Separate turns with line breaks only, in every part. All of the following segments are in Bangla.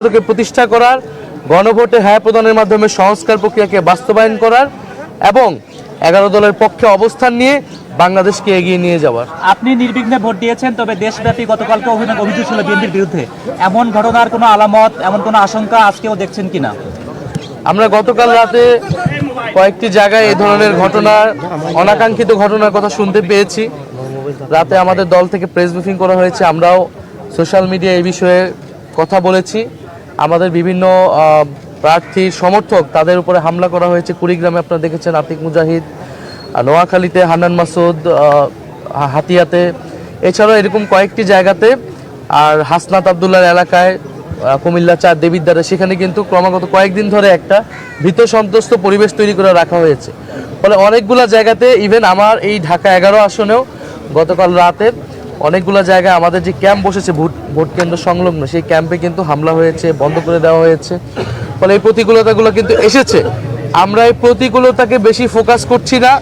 প্রতিষ্ঠা করার, গণভোটে হ্যাঁ প্রদানের মাধ্যমে সংস্কার প্রক্রিয়াকে বাস্তবায়ন করার এবং 11 দলের পক্ষে অবস্থান নিয়ে বাংলাদেশকে এগিয়ে নিয়ে যাওয়ার।
আপনি নির্বিঘ্নে ভোট দিয়েছেন, তবে দেশব্যাপী গতকালকে অভিযোগ ছিল বিএনপির বিরুদ্ধে। এমন ঘটনার কোনো আলামত, এমন কোনো আশঙ্কা আজকেও দেখছেন কিনা?
আমরা গতকাল রাতে কয়েকটি জায়গায় এই ধরনের ঘটনার, অনাকাঙ্ক্ষিত ঘটনার কথা শুনতে পেয়েছি। রাতে আমাদের দল থেকে প্রেস ব্রিফিং করা হয়েছে, আমরাও সোশ্যাল মিডিয়ায় এই বিষয়ে কথা বলেছি। আমাদের বিভিন্ন প্রার্থীর সমর্থক, তাদের উপরে হামলা করা হয়েছে। কুড়িগ্রামে আপনারা দেখেছেন আতিক মুজাহিদ, নোয়াখালীতে হান্নান মাসুদ, হাতিয়াতে, এছাড়াও এরকম কয়েকটি জায়গাতে, আর হাসনাত আবদুল্লার এলাকায়, কুমিল্লা 4 দেবিদ্বারে, সেখানে কিন্তু ক্রমাগত কয়েকদিন ধরে একটা ভীত সন্ত্রস্ত পরিবেশ তৈরি করে রাখা হয়েছে। ফলে অনেকগুলো জায়গাতে, ইভেন আমার এই ঢাকা 11 আসনেও গতকাল রাতে অনেকগুলো জায়গায় আমাদের যে ক্যাম্প বসেছে ভোট কেন্দ্র সংলগ্ন, সেই ক্যাম্পে কিন্তু হামলা হয়েছে, বন্ধ করে দেওয়া হয়েছে। ফলে এই প্রতিকূলতাগুলো কিন্তু এসেছে। আমরা এই প্রতিকূলতাকে বেশি ফোকাস করছি না,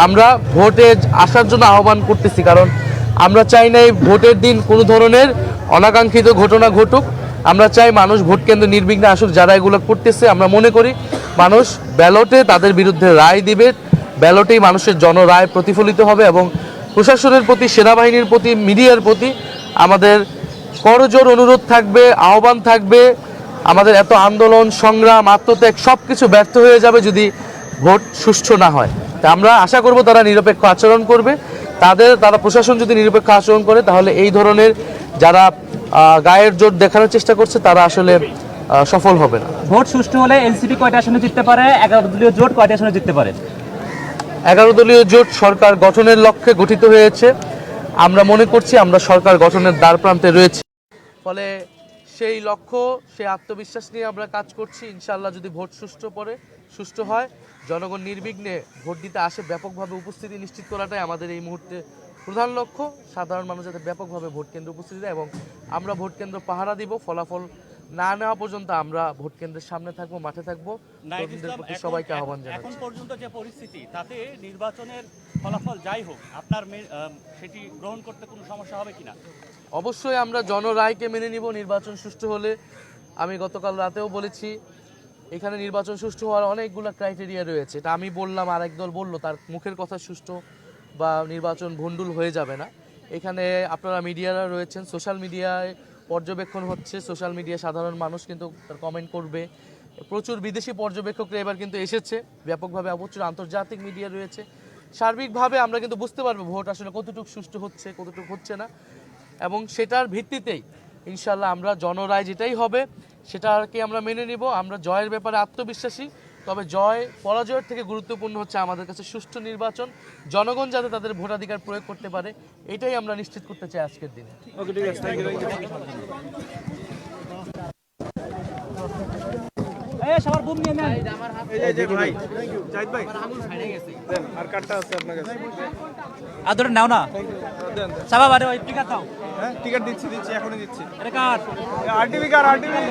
আমরা ভোটে আসার জন্য আহ্বান করতেছি। কারণ আমরা চাই না এই ভোটের দিন কোনো ধরনের অনাকাঙ্ক্ষিত ঘটনা ঘটুক। আমরা চাই মানুষ ভোট কেন্দ্রে নির্বিঘ্নে আসুক। যারা এগুলো করতেছে, আমরা মনে করি মানুষ ব্যালটে তাদের বিরুদ্ধে রায় দিবে, ব্যালটেই মানুষের জনরায় প্রতিফলিত হবে। এবং প্রশাসনের প্রতি, সেনাবাহিনীর প্রতি, মিডিয়ার প্রতি আমাদের করজোর অনুরোধ থাকবে, আহ্বান থাকবে। আমাদের এত আন্দোলন, সংগ্রাম, আত্মত্যাগ সব কিছু ব্যর্থ হয়ে যাবে যদি ভোট সুষ্ঠু না হয়। তা আমরা আশা করব তারা নিরপেক্ষ আচরণ করবে। তারা প্রশাসন যদি নিরপেক্ষ আচরণ করে, তাহলে এই ধরনের যারা গায়ের জোর দেখানোর চেষ্টা করছে, তারা আসলে সফল হবে না।
ভোট সুষ্ঠু হলে এনসিপি কয়টা আসনে জিততে পারে? 11 দলীয় জোট কয়টা আসনে জিততে পারে?
11 দলীয় জোট সরকার গঠনের লক্ষ্যে গঠিত হয়েছে। আমরা মনে করছি আমরা সরকার গঠনের দ্বারপ্রান্তে রয়েছি। ফলে সেই লক্ষ্য, সেই আত্মবিশ্বাস নিয়ে আমরা কাজ করছি। ইনশাআল্লাহ যদি ভোট সুষ্ঠু হয়, জনগণ নির্বিঘ্নে ভোট দিতে আসে, ব্যাপকভাবে উপস্থিতি নিশ্চিত করাটাই আমাদের এই মুহূর্তে প্রধান লক্ষ্য। সাধারণ মানুষ যাতে ব্যাপকভাবে ভোট কেন্দ্রে উপস্থিতি দেয় এবং আমরা ভোট কেন্দ্র পাহারা দিব। ফলাফল না নেওয়া পর্যন্ত আমরা ভোট কেন্দ্রের সামনে থাকবো, মাঠে থাকবো। সবাইকে আহ্বান জানাচ্ছি।
এখন পর্যন্ত যে পরিস্থিতি, তাতে নির্বাচনের ফলাফল যাই হোক, আপনার সেটি গ্রহণ করতে কোনো সমস্যা হবে কিনা?
অবশ্যই আমরা জনরায়কে মেনে নিব। নির্বাচন সুষ্ঠু হলে, আমি গতকাল রাতেও বলেছি, এখানে নির্বাচন সুষ্ঠু হওয়ার অনেকগুলো ক্রাইটেরিয়া রয়েছে। এটা আমি বললাম, আরেক দল বললো, তার মুখের কথা সুষ্ঠু বা নির্বাচন ভণ্ডুল হয়ে যাবে না। এখানে আপনারা মিডিয়ারা রয়েছেন, সোশ্যাল মিডিয়ায় পর্যবেক্ষণ হচ্ছে, সোশ্যাল মিডিয়া সাধারণ মানুষ কিন্তু তার কমেন্ট করবে। প্রচুর বিদেশি পর্যবেক্ষকরা এবার কিন্তু এসেছে ব্যাপকভাবে, প্রচুর আন্তর্জাতিক মিডিয়া রয়েছে। সার্বিকভাবে আমরা কিন্তু বুঝতে পারবো ভোট আসলে কতটুকু সুষ্ঠু হচ্ছে, কতটুকু হচ্ছে না। এবং সেটার ভিত্তিতেই ইনশাল্লাহ আমরা জনরায় যেটাই হবে সেটাকে আমরা মেনে নিব। আমরা জয়ের ব্যাপারে আত্মবিশ্বাসী, তবে জয় পরাজয়ের থেকে গুরুত্বপূর্ণ হচ্ছে আমাদের কাছে সুষ্ঠু নির্বাচন, জনগণ যাতে তাদের ভোটাধিকার প্রয়োগ করতে পারে, এটাই আমরা নিশ্চিত করতে চাই আজকের দিনে।
আদর নাও না সাবা বারে ওই টিকাট দাও।
হ্যাঁ, টিকিট দিচ্ছি, এখনই দিচ্ছি।
এটা কার?
আরটিভি কার? আরটিভি